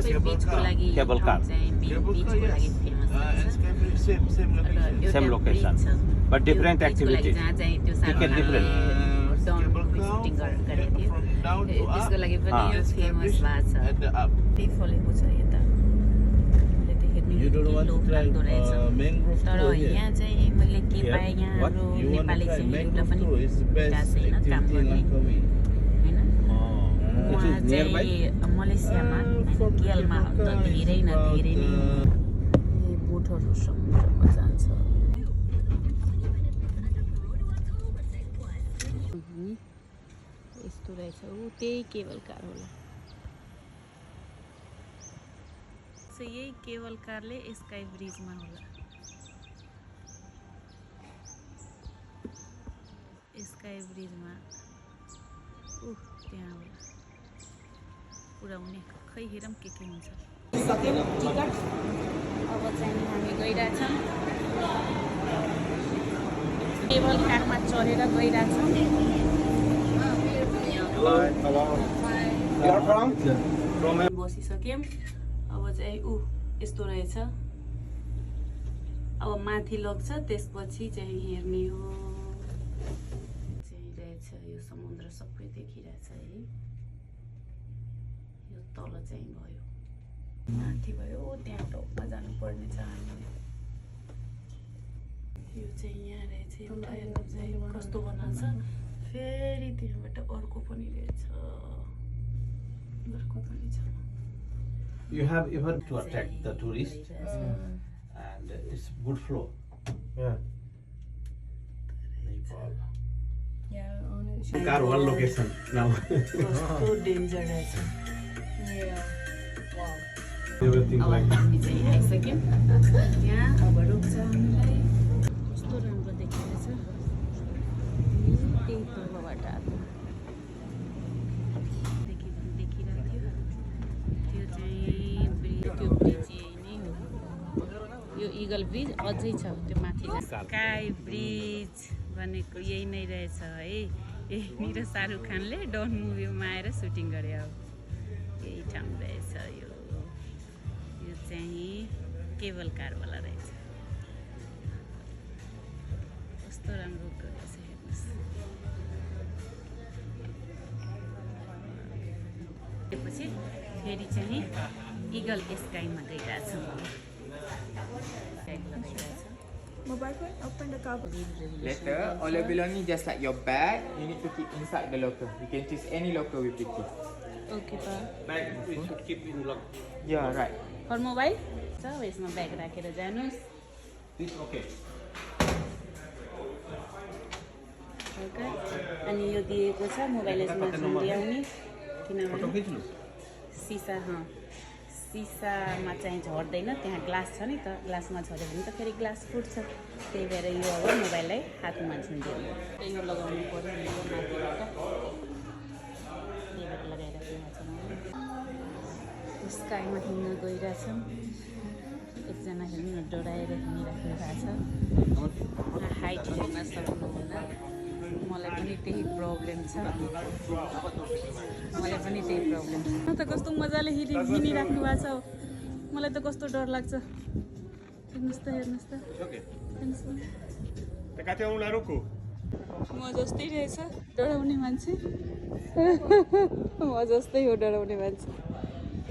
yes. Cable car. Same location, but different activities. Ticket different. त्यसको लागि पनि यो फेमस भएको छ त्यही फलेको छ यता तर यहाँ चाहिँ मैले के पाएँ यहाँ हाम्रो नेपाली चाहिँ एउटा पनि भेटाएको छैन काम गर्ने होइन उहाँ चाहिँ मलेसियामा केएलमा त धेरै नै बोटहरू समुद्रमा जान्छ यस्तो रहेछ ऊ त्यही केबल कार होला यही केबल कारले स्काई ब्रिजमा होला स्काई ब्रिजमा त्यहाँ होला पुऱ्याउने खै हेरौँ के हुन्छ सक्यौँ टिकट अब चाहिँ हामी गइरहेछौँ केबल कारमा चढेर गइरहेछौँ बसिसक्यौँ अब चाहिँ यस्तो रहेछ अब माथि लग्छ त्यसपछि चाहिँ हेर्ने हो चाहिँ रहेछ यो समुद्र सबै देखिरहेछ है यो तल चाहिँ भयो माथि भयो त्यहाँ टपमा जानुपर्ने छ हामीले यो चाहिँ यहाँ रहेछ एउटा हेर्नु चाहिँ कस्तो बनाएको छ फेरि त्यहाँबाट अर्को पनि रहेछ अर्को पनि छ You have even to attract the tourists, and it's good flow. Yeah. Nepal. Yeah, Car one location now. कस्तो डेन्जर रहेछ Everything like that. हामी चाहिँ आइसक्यौँ यहाँ अब रोक्छ हामीलाई कस्तो राम्रो देखिरहेछ त्यही पूर्वबाट आएको देखिरहेको थियो त्यो चाहिँ त्यो ब्रिज यही नै हो यो इगल ब्रिज अझै छ त्यो माथि स्काई ब्रिज भनेको यही नै रहेछ है यहीँनिर शाहरुख खानले डन मुभीमा आएर सुटिङ गरे अब यही ठाउँ रहेछ यो चाहिँ केबल कारवाला रहेछ कस्तो राम्रो रहेछ हेर्नुहोस् त्यसपछि फेरि चाहिँ eagle स्काईमा गइरहेछौँ Mobile phone, open the cover. Later, all your belongings just like your bag, you need to keep inside the locker. You can choose any locker with the key. Okay त Bag we should keep in lock. Yeah, right. फर mobile छ यसमा bag राखेर जानुहोस् It's okay. अनि यो दिएको छ मोबाइल यसमा झुन्ड्याउने किनभने सिसा सिसामा चाहिँ झर्दैन त्यहाँ ग्लास छ नि त ग्लासमा झऱ्यो भने त फेरि ग्लास फुट्छ त्यही भएर यो अब मोबाइललाई हातमा झुन्ड्याउने यो लगाउनु पऱ्यो यो माथिबाट त्यही भएर लगाइराख्नु स्काईमा हिँड्न गइरहेछौँ एकजना हेर्नु डराएर हिँडिराख्नु भएको छ हाइट हेर्न सक्नुहुन्न मलाई पनि त्यही प्रब्लम छ त कस्तो मजाले हिँडिराख्नु भएको छ मलाई त कस्तो डर लाग्छ हेर्नुहोस् त म जस्तै रहेछ डराउने मान्छे म जस्तै हो डराउने मान्छे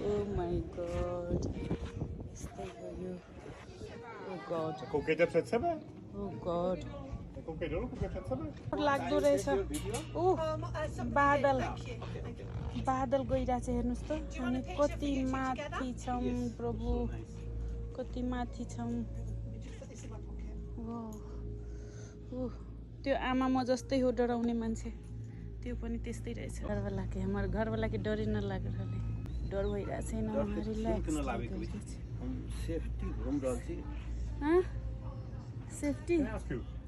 ओ माई गॉड यस्तै हो यो ओ गॉड ओ गॉड लाग्दो रहेछ ओ बादल गइरहेछ हेर्नुहोस् त अनि कति माथि छौँ प्रभु कति माथि छौँ त्यो आमा म जस्तै हो डराउने मान्छे त्यो पनि त्यस्तै रहेछ घरवाला के हाम्रो घरवाला के डरै नलागेर डर भइरहेको छैन safety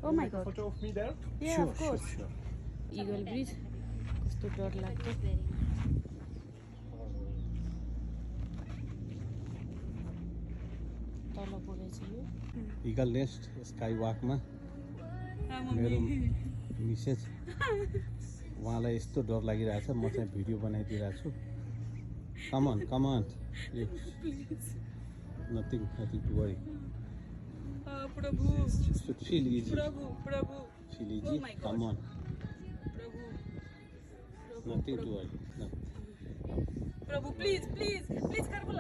Oh my god. Photo of me there? Yeah, of course. Eagle Bridge. कस्तो डर लाग्छ तल परेछ यो Eagle Nest Skywalkमा मेरो मिसेस उहाँलाई यस्तो डर लागिरहेछ म चाहिँ भिडियो बनाइदिइरहेको छु Come on, come on. Nothing to worry. Prabhu. Feel easy. Prabhu. Feel easy. Oh my God. Come on. Prabhu. Nothing to worry. No. Prabhu, please, Karbala.